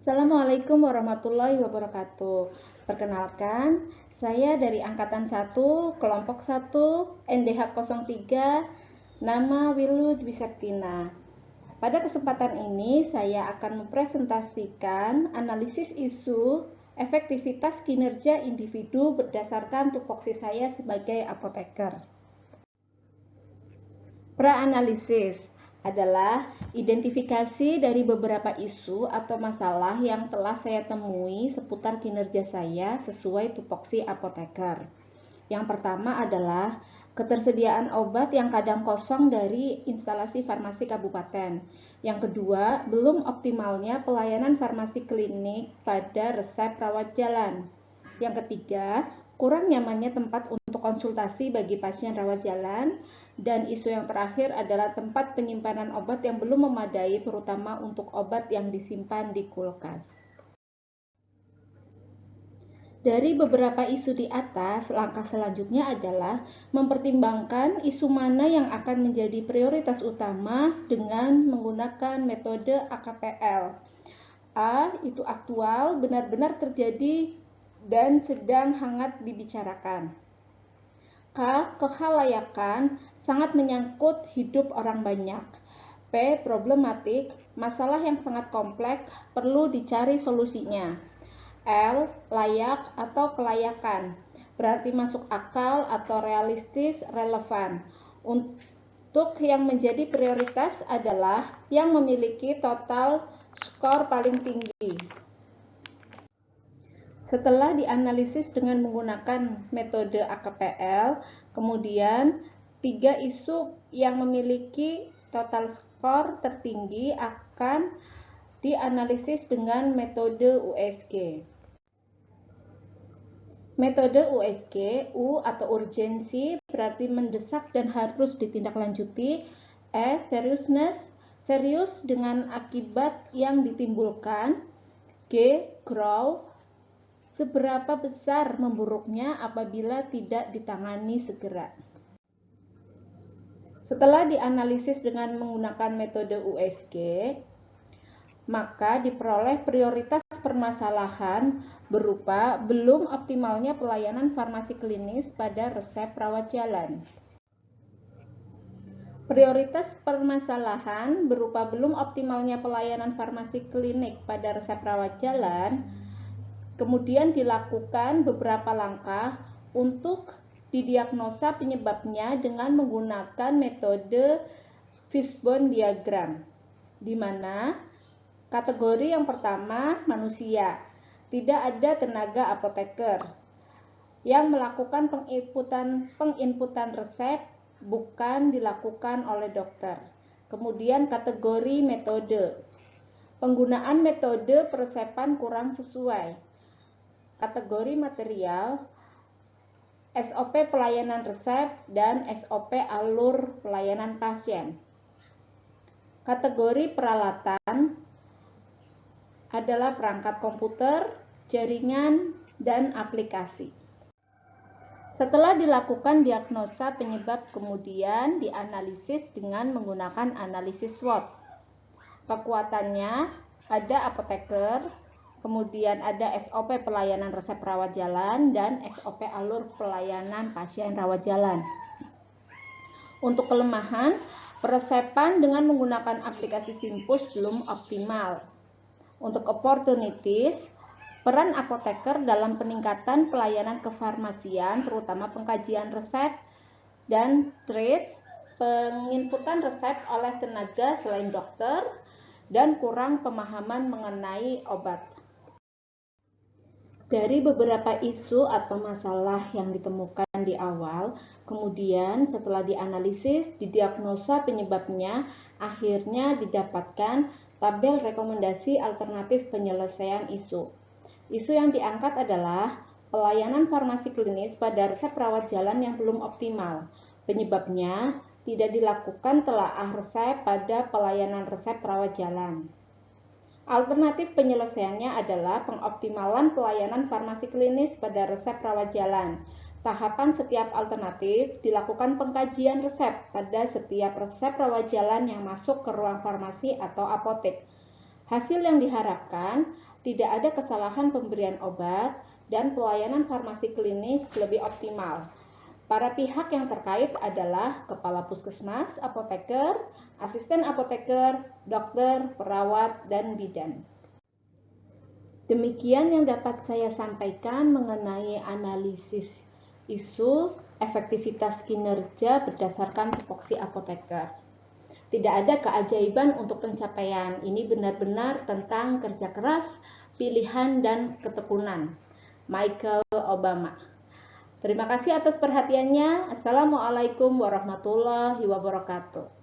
Assalamualaikum warahmatullahi wabarakatuh. Perkenalkan, saya dari Angkatan 1, Kelompok 1, NDH 03, nama Wilud Wisaktina. Pada kesempatan ini, saya akan mempresentasikan analisis isu efektivitas kinerja individu berdasarkan tupoksi saya sebagai apoteker. Praanalisis adalah identifikasi dari beberapa isu atau masalah yang telah saya temui seputar kinerja saya sesuai tupoksi apoteker. Yang pertama adalah ketersediaan obat yang kadang kosong dari instalasi farmasi kabupaten. Yang kedua, belum optimalnya pelayanan farmasi klinik pada resep rawat jalan. Yang ketiga, kurang nyamannya tempat untuk konsultasi bagi pasien rawat jalan. Dan isu yang terakhir adalah tempat penyimpanan obat yang belum memadai, terutama untuk obat yang disimpan di kulkas. Dari beberapa isu di atas, langkah selanjutnya adalah mempertimbangkan isu mana yang akan menjadi prioritas utama dengan menggunakan metode AKPL. A. Itu aktual, benar-benar terjadi, dan sedang hangat dibicarakan. K. Kehalayakan, sangat menyangkut hidup orang banyak. P. Problematik, masalah yang sangat kompleks, perlu dicari solusinya. L. Layak atau kelayakan, berarti masuk akal atau realistis, relevan. Untuk yang menjadi prioritas adalah yang memiliki total skor paling tinggi. Setelah dianalisis dengan menggunakan metode AKPL, kemudian 3 isu yang memiliki total skor tertinggi akan dianalisis dengan metode USG. Metode USG, U atau urgensi, berarti mendesak dan harus ditindaklanjuti. S. Seriousness, serius dengan akibat yang ditimbulkan. G. Grow, seberapa besar memburuknya apabila tidak ditangani segera. Setelah dianalisis dengan menggunakan metode USG, maka diperoleh prioritas permasalahan berupa belum optimalnya pelayanan farmasi klinis pada resep rawat jalan. Prioritas permasalahan berupa belum optimalnya pelayanan farmasi klinik pada resep rawat jalan. Kemudian dilakukan beberapa langkah untuk didiagnosa penyebabnya dengan menggunakan metode fishbone diagram, di mana kategori yang pertama manusia, tidak ada tenaga apoteker yang melakukan penginputan resep bukan dilakukan oleh dokter. Kemudian kategori metode, penggunaan metode peresepan kurang sesuai. Kategori material, SOP pelayanan resep dan SOP alur pelayanan pasien. Kategori peralatan adalah perangkat komputer, jaringan, dan aplikasi. Setelah dilakukan diagnosa penyebab, kemudian dianalisis dengan menggunakan analisis SWOT. Kekuatannya ada apoteker, kemudian ada SOP pelayanan resep rawat jalan dan SOP alur pelayanan pasien rawat jalan. Untuk kelemahan, peresepan dengan menggunakan aplikasi Simpus belum optimal. Untuk opportunities, peran apoteker dalam peningkatan pelayanan kefarmasian, terutama pengkajian resep, dan traits, penginputan resep oleh tenaga selain dokter, dan kurang pemahaman mengenai obat. Dari beberapa isu atau masalah yang ditemukan di awal, kemudian setelah dianalisis, didiagnosa penyebabnya, akhirnya didapatkan tabel rekomendasi alternatif penyelesaian isu. Isu yang diangkat adalah pelayanan farmasi klinis pada resep rawat jalan yang belum optimal. Penyebabnya, tidak dilakukan telaah resep pada pelayanan resep rawat jalan. Alternatif penyelesaiannya adalah pengoptimalan pelayanan farmasi klinis pada resep rawat jalan. Tahapan setiap alternatif dilakukan pengkajian resep pada setiap resep rawat jalan yang masuk ke ruang farmasi atau apotek. Hasil yang diharapkan tidak ada kesalahan pemberian obat, dan pelayanan farmasi klinis lebih optimal. Para pihak yang terkait adalah kepala puskesmas, apoteker, asisten apoteker, dokter, perawat, dan bidan. Demikian yang dapat saya sampaikan mengenai analisis isu efektivitas kinerja berdasarkan tupoksi apoteker. Tidak ada keajaiban untuk pencapaian. Ini benar-benar tentang kerja keras, pilihan, dan ketekunan. Michael Obama. Terima kasih atas perhatiannya. Assalamualaikum warahmatullahi wabarakatuh.